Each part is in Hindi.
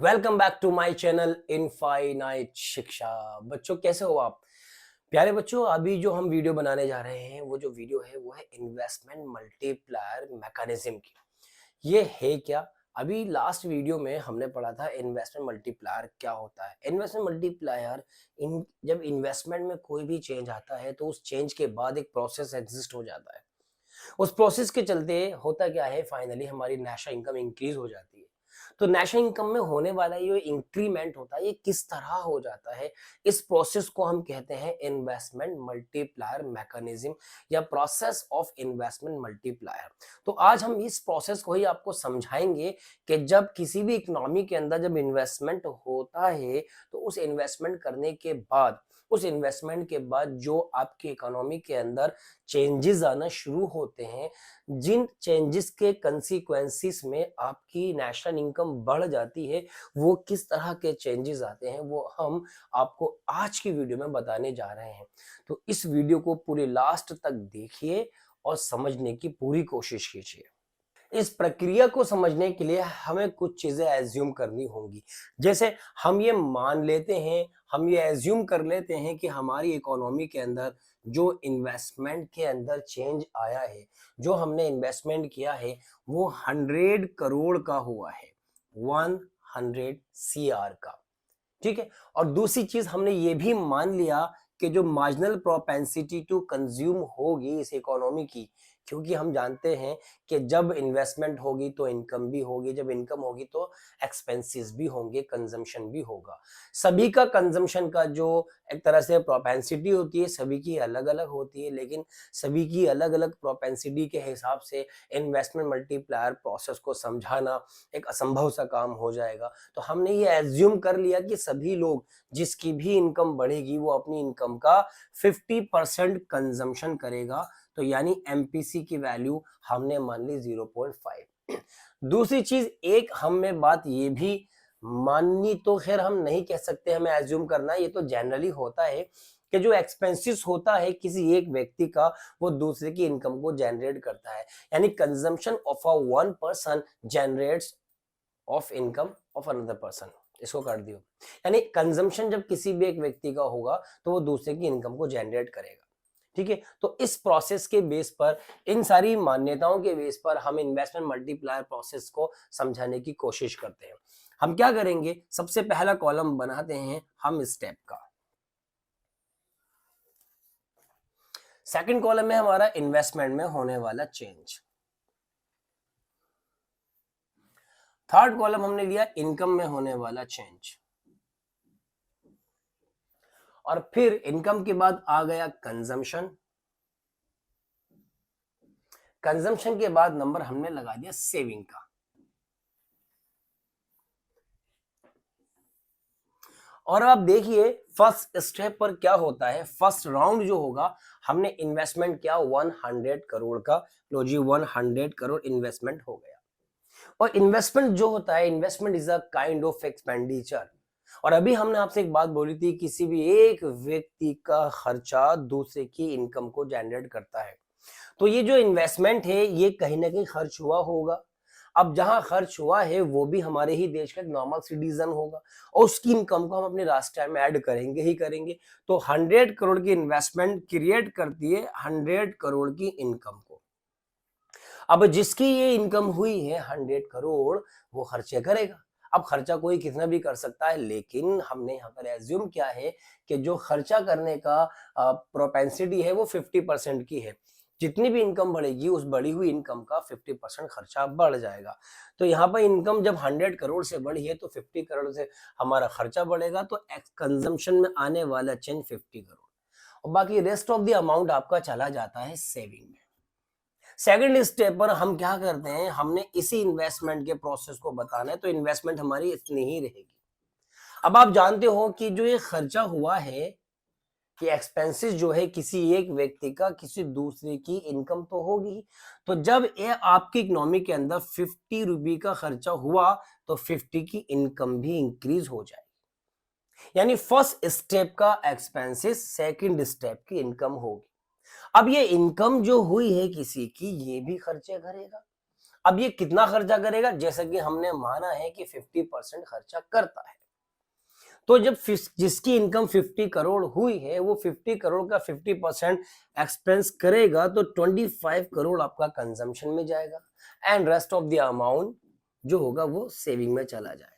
Welcome back to my channel Infinite Shiksha. बच्चों कैसे हो आप? प्यारे बच्चों, अभी जो हम वीडियो बनाने जा रहे हैं वो जो वीडियो है वो है इन्वेस्टमेंट मल्टीप्लायर मैकेनिज्म की। ये है क्या? अभी लास्ट वीडियो में हमने पढ़ा था इन्वेस्टमेंट मल्टीप्लायर क्या होता है। इन्वेस्टमेंट मल्टीप्लायर जब इन्वेस्टमेंट में कोई भी चेंज आता है तो उस चेंज के बाद एक प्रोसेस एग्जिस्ट हो जाता है। उस प्रोसेस के चलते होता क्या है, फाइनली हमारी नेशनल इनकम इंक्रीज हो जाती है। तो नेशनल इनकम में होने वाला ये इंक्रीमेंट होता है, ये किस तरह हो जाता है, इस प्रोसेस को हम कहते हैं इन्वेस्टमेंट मल्टीप्लायर मैकेनिज्म या प्रोसेस ऑफ इन्वेस्टमेंट मल्टीप्लायर। तो आज हम इस प्रोसेस को ही आपको समझाएंगे कि जब किसी भी इकोनॉमी के अंदर जब इन्वेस्टमेंट होता है तो उस इन्वेस्टमेंट के बाद जो आपकी इकोनॉमी के अंदर चेंजेस आना शुरू होते हैं, जिन चेंजेस के कंसीक्वेंसेस में आपकी नेशनल इनकम बढ़ जाती है, वो किस तरह के चेंजेस आते हैं वो हम आपको आज की वीडियो में बताने जा रहे हैं। तो इस वीडियो को पूरी लास्ट तक देखिए और समझने की पूरी कोशिश कीजिए। इस प्रक्रिया को समझने के लिए हमें कुछ चीजें एज्यूम करनी होंगी। जैसे हम ये एज्यूम कर लेते हैं कि हमारी इकोनॉमी के अंदर जो इन्वेस्टमेंट के अंदर चेंज आया है, जो हमने इन्वेस्टमेंट किया है वो 100 करोड़ का हुआ है, 100 CR का। ठीक है। और दूसरी चीज हमने ये भी मान लिया कि जो मार्जिनल प्रोपेंसिटी टू कंज्यूम होगी इस इकोनॉमी की, क्योंकि हम जानते हैं कि जब इन्वेस्टमेंट होगी तो इनकम भी होगी, जब इनकम होगी तो एक्सपेंसेस भी होंगे, कंजम्पशन भी होगा। सभी का कंजम्पशन का जो एक तरह से प्रोपेंसिटी होती है सभी की अलग अलग होती है, लेकिन सभी की अलग अलग प्रोपेंसिटी के हिसाब से इन्वेस्टमेंट मल्टीप्लायर प्रोसेस को समझाना एक असंभव सा काम हो जाएगा। तो हमने ये एज्यूम कर लिया कि सभी लोग जिसकी भी इनकम बढ़ेगी वो अपनी इनकम का 50% कंजम्पशन करेगा। तो यानी एमपीसी की वैल्यू हमने मान ली 0.5। दूसरी चीज एक हमें बात ये भी माननी, तो खैर हम नहीं कह सकते, हमें एज्यूम करना, ये तो जनरली होता है कि जो एक्सपेंसेस होता है किसी एक व्यक्ति का वो दूसरे की इनकम को जनरेट करता है। यानी consumption of a one person generates of income of another person. इसको कर दियो। यानी कंजम्पशन जब किसी भी एक व्यक्ति का होगा तो वो दूसरे की इनकम को जनरेट करेगा। ठीक है। तो इस प्रोसेस के बेस पर, इन सारी मान्यताओं के बेस पर हम इन्वेस्टमेंट मल्टीप्लायर प्रोसेस को समझाने की कोशिश करते हैं। हम क्या करेंगे, सबसे पहला कॉलम बनाते हैं हम स्टेप का। सेकंड कॉलम में हमारा इन्वेस्टमेंट में होने वाला चेंज। थर्ड कॉलम हमने लिया इनकम में होने वाला चेंज। और फिर इनकम के बाद आ गया कंजम्पशन। कंजम्पशन के बाद नंबर हमने लगा दिया सेविंग का। और अब देखिए फर्स्ट स्टेप पर क्या होता है। फर्स्ट राउंड जो होगा, हमने इन्वेस्टमेंट किया 100 करोड़ का। लो जी, 100 करोड़ इन्वेस्टमेंट हो गया। और इन्वेस्टमेंट जो होता है, investment is a kind of expenditure. और अभी हमने आपसे एक बात बोली थी, किसी भी एक व्यक्ति का खर्चा दूसरे की इनकम को जनरेट करता है। तो ये जो इन्वेस्टमेंट है ये कहीं ना कहीं खर्च हुआ होगा। अब जहां खर्च हुआ है वो भी हमारे ही देश का एक नॉर्मल सिटीजन होगा और उसकी इनकम को हम अपने राष्ट्र में ऐड करेंगे ही करेंगे। तो 100 करोड़ की इन्वेस्टमेंट क्रिएट करती है 100 करोड़ की इनकम को। अब जिसकी ये इनकम हुई है 100 करोड़, वो खर्चे करेगा। अब खर्चा कोई कितना भी कर सकता है, लेकिन हमने यहाँ पर एज्यूम किया है कि जो खर्चा करने का प्रोपेंसिटी है वो 50% की है। जितनी भी इनकम बढ़ेगी उस बढ़ी हुई इनकम का 50% खर्चा बढ़ जाएगा। तो यहाँ पर इनकम जब 100 करोड़ से बढ़ी है तो 50 करोड़ से हमारा खर्चा बढ़ेगा, तो कंजम्पशन में आने वाला चेंज 50 करोड़, और बाकी रेस्ट ऑफ द अमाउंट आपका चला जाता है सेविंग में। सेकंड स्टेप पर हम क्या करते हैं, हमने इसी इन्वेस्टमेंट के प्रोसेस को बताना है, तो इन्वेस्टमेंट हमारी इतनी ही रहेगी। अब आप जानते हो कि जो ये खर्चा हुआ है, कि एक्सपेंसेस जो है किसी एक व्यक्ति का किसी दूसरे की इनकम तो होगी। तो जब ये आपकी इकोनॉमी के अंदर 50 रुपए का खर्चा हुआ तो 50 की इनकम भी इंक्रीज हो जाएगी। यानी फर्स्ट स्टेप का एक्सपेंसेस सेकंड स्टेप की इनकम होगी। अब ये इनकम जो हुई है किसी की, ये भी खर्चे करेगा। अब ये कितना खर्चा करेगा, जैसा कि हमने माना है कि 50% खर्चा करता है, तो जब जिसकी इनकम 50 करोड़ हुई है वो 50 करोड़ का 50% एक्सपेंस करेगा, तो 25 करोड़ आपका कंजम्पशन में जाएगा and rest of the amount जो होगा वो सेविंग में चला जाएगा।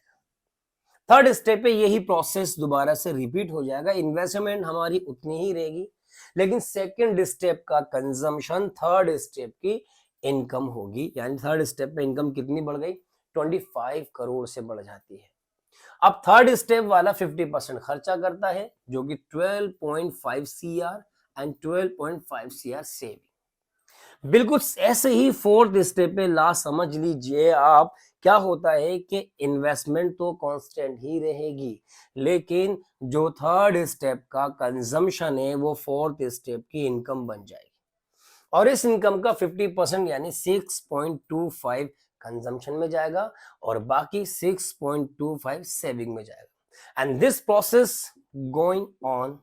थर्ड स्टेप पे यही प्रोसेस दोबारा से रिपीट हो जाएगा, इन्वेस्टमेंट हमारी उतनी ही रहेगी, लेकिन सेकंड स्टेप का कंजम्पशन थर्ड स्टेप की इनकम होगी, यानी थर्ड स्टेप पे इनकम कितनी बढ़ गई, 25 करोड़ से बढ़ जाती है। अब थर्ड स्टेप वाला 50% खर्चा करता है जो कि 12.5 सीआर एंड 12.5 सीआर सेविंग। बिल्कुल ऐसे ही फोर्थ स्टेप पे लास्ट समझ लीजिए आप, क्या होता है कि इन्वेस्टमेंट तो कांस्टेंट ही रहेगी, लेकिन जो थर्ड स्टेप का कंजम्पशन है वो फोर्थ स्टेप की इनकम बन जाएगी, और इस इनकम का 50% यानी 6.25 कंजम्पशन में जाएगा और बाकी 6.25 सेविंग में जाएगा, and this process going on.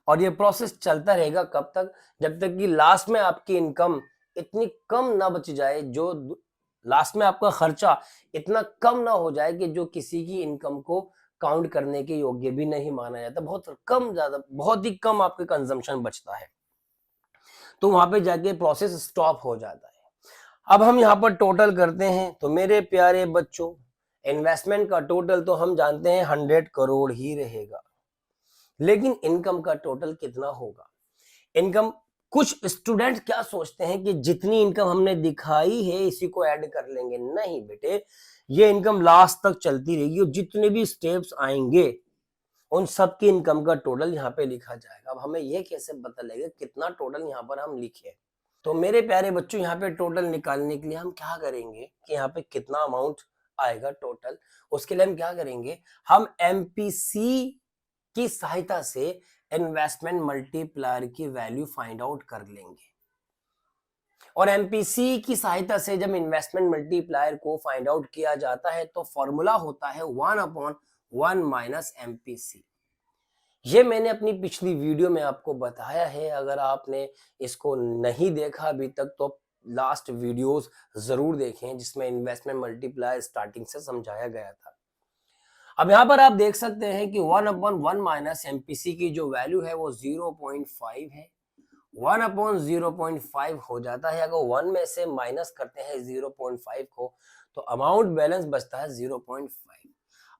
और ये प्रोसेस चलता रहेगा कब तक, जब तक कि लास्ट में आपकी इनकम इतनी कम ना बच जाए, जो लास्ट में आपका खर्चा इतना कम ना हो जाए कि जो किसी की इनकम को काउंट करने के योग्य भी नहीं माना जाता, बहुत कम, ज्यादा बहुत ही कम आपके कंजम्पशन बचता है, तो वहां पे जाके प्रोसेस स्टॉप हो जाता है। अब हम यहाँ पर टोटल करते हैं, तो मेरे प्यारे बच्चों इन्वेस्टमेंट का टोटल तो हम जानते हैं 100 करोड़ ही रहेगा, लेकिन इनकम का टोटल कितना होगा। इनकम, कुछ स्टूडेंट क्या सोचते हैं कि जितनी इनकम हमने दिखाई है इसी को ऐड कर लेंगे, नहीं बेटे, ये इनकम लास्ट तक चलती रहेगी और जितने भी स्टेप्स आएंगे उन सब की इनकम का टोटल यहाँ पे लिखा जाएगा। अब हमें यह कैसे पता लगेगा कितना टोटल यहाँ पर हम लिखे, तो मेरे प्यारे बच्चों यहाँ पे टोटल निकालने के लिए हम क्या करेंगे कि यहाँ पे कितना अमाउंट आएगा टोटल, उसके लिए हम क्या करेंगे, हम एमपीसी की सहायता से इन्वेस्टमेंट मल्टीप्लायर की वैल्यू फाइंड आउट कर लेंगे, और एमपीसी की सहायता से जब इन्वेस्टमेंट मल्टीप्लायर को फाइंड आउट किया जाता है तो फॉर्मूला होता है 1/1 माइनस एमपीसी। ये मैंने अपनी पिछली वीडियो में आपको बताया है, अगर आपने इसको नहीं देखा अभी तक तो लास्ट वीडियोस जरूर देखें जिसमें इन्वेस्टमेंट मल्टीप्लायर स्टार्टिंग से समझाया गया था। अब यहाँ पर आप देख सकते हैं कि 1/1 माइनस एमपीसी की जो वैल्यू है वो 0.5 है। 1/0.5 हो जाता है, अगर 1 में से माइनस करते हैं 0.5 को तो अमाउंट बैलेंस बचता है 0.5।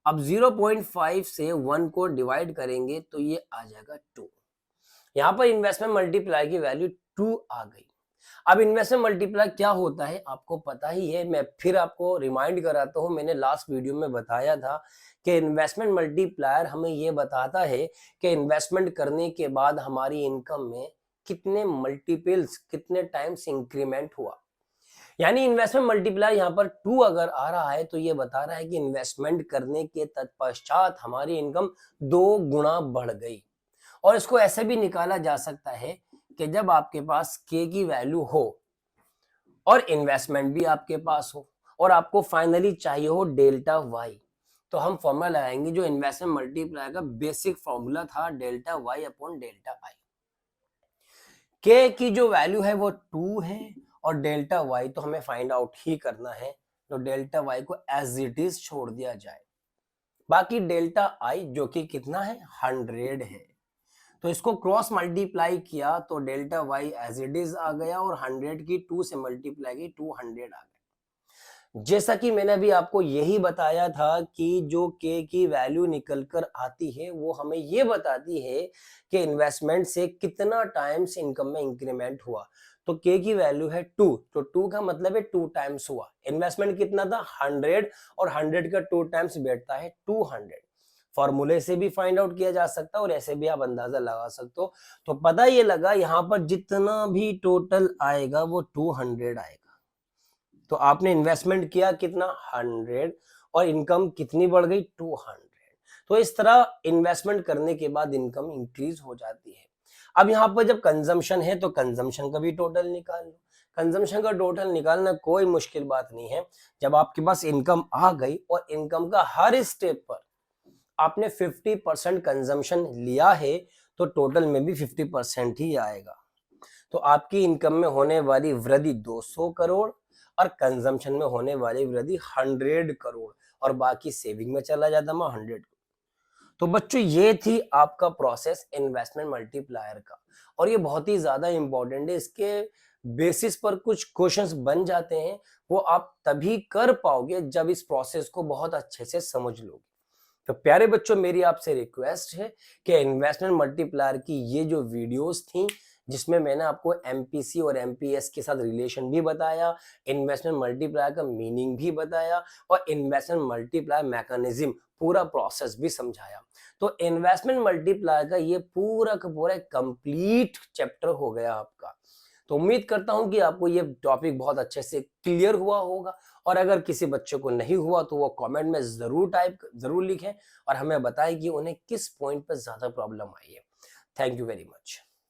अब 0.5 से 1 को डिवाइड करेंगे तो ये आ जाएगा 2। यहाँ पर इन्वेस्टमेंट मल्टीप्लाई की वैल्यू 2 आ गई। अब इन्वेस्टमेंट मल्टीप्लाई क्या होता है आपको पता ही है, मैं फिर आपको रिमाइंड कराता हूँ, मैंने लास्ट वीडियो में बताया था कि इन्वेस्टमेंट मल्टीप्लायर हमें ये बताता है कि इन्वेस्टमेंट करने के बाद हमारी इनकम में कितने मल्टीपल्स, कितने टाइम्स इंक्रीमेंट हुआ। यानी इन्वेस्टमेंट मल्टीप्लायर यहाँ पर 2 अगर आ रहा है तो ये बता रहा है कि इन्वेस्टमेंट करने के तत्पश्चात हमारी इनकम 2 गुना बढ़ गई। और इसको ऐसे भी निकाला जा सकता है कि जब आपके पास के की वैल्यू हो और इन्वेस्टमेंट भी आपके पास हो और आपको फाइनली चाहिए हो डेल्टा वाई, तो हम फॉर्मूला लगाएंगे जो इन्वेस्टमेंट मल्टीप्लायर का बेसिक फॉर्मूला था, delta Y upon delta I. के की जो वैल्यू है वो 2 है और डेल्टा वाई तो हमें फाइंड आउट ही करना है, तो डेल्टा वाई को एज इट इज छोड़ दिया जाए, बाकी डेल्टा आई जो कि कितना है 100 है, तो इसको क्रॉस मल्टीप्लाई किया तो delta Y as it is आ गया और 100 की 2 से मल्टीप्लाई की 200 आ गया। जैसा कि मैंने अभी आपको यही बताया था कि जो के की वैल्यू निकल कर आती है वो हमें ये बताती है कि इन्वेस्टमेंट से कितना टाइम्स इनकम में इंक्रीमेंट हुआ, तो के की वैल्यू है 2, तो 2 का मतलब है 2 टाइम्स हुआ। इन्वेस्टमेंट कितना था 100 और 100 का 2 टाइम्स बैठता है 200। फॉर्मूले से भी फाइंड आउट किया जा सकता है और ऐसे भी आप अंदाजा लगा सकते हो। तो पता ये लगा यहाँ पर जितना भी टोटल आएगा वो 200 आएगा। तो आपने इन्वेस्टमेंट किया कितना 100 और इनकम कितनी बढ़ गई 200। तो इस तरह इन्वेस्टमेंट करने के बाद इनकम इंक्रीज हो जाती है। अब यहाँ पर जब कंजम्पशन है तो कंजम्पशन का भी टोटल निकाल लो। कंजम्पशन का टोटल निकालना कोई मुश्किल बात नहीं है। जब आपके पास इनकम आ गई और इनकम का हर स्टेप पर आपने 50% कंजम्पशन लिया है तो टोटल में भी 50% ही आएगा। तो आपकी इनकम में होने वाली वृद्धि 200 करोड़ और कंजम्पशन में होने वाली वृद्धि 100 करोड़ और बाकी सेविंग में चला जाता है 100। तो बच्चों ये थी आपका प्रोसेस इन्वेस्टमेंट मल्टीप्लायर का, और ये बहुत ही ज्यादा इंपॉर्टेंट है। इसके बेसिस पर कुछ क्वेश्चंस बन जाते हैं, वो आप तभी कर पाओगे जब इस प्रोसेस को बहुत अच्छे से समझ लोगे। तो प्यारे बच्चों, मेरी आपसे रिक्वेस्ट है कि इन्वेस्टमेंट मल्टीप्लायर की ये जो वीडियोस थी, जिसमें मैंने आपको एमपीसी और एमपीएस के साथ रिलेशन भी बताया, इन्वेस्टमेंट मल्टीप्लायर का मीनिंग भी बताया और इन्वेस्टमेंट मल्टीप्लायर मैकेनिज्म पूरा प्रोसेस भी समझाया। तो इन्वेस्टमेंट मल्टीप्लायर का ये पूरा का पूरा कंप्लीट चैप्टर हो गया आपका। तो उम्मीद करता हूं कि आपको ये टॉपिक बहुत अच्छे से क्लियर हुआ होगा, और अगर किसी बच्चे को नहीं हुआ तो वो कमेंट में जरूर लिखें और हमें बताएं कि उन्हें किस पॉइंट पर ज्यादा प्रॉब्लम आई है। Thank you very much.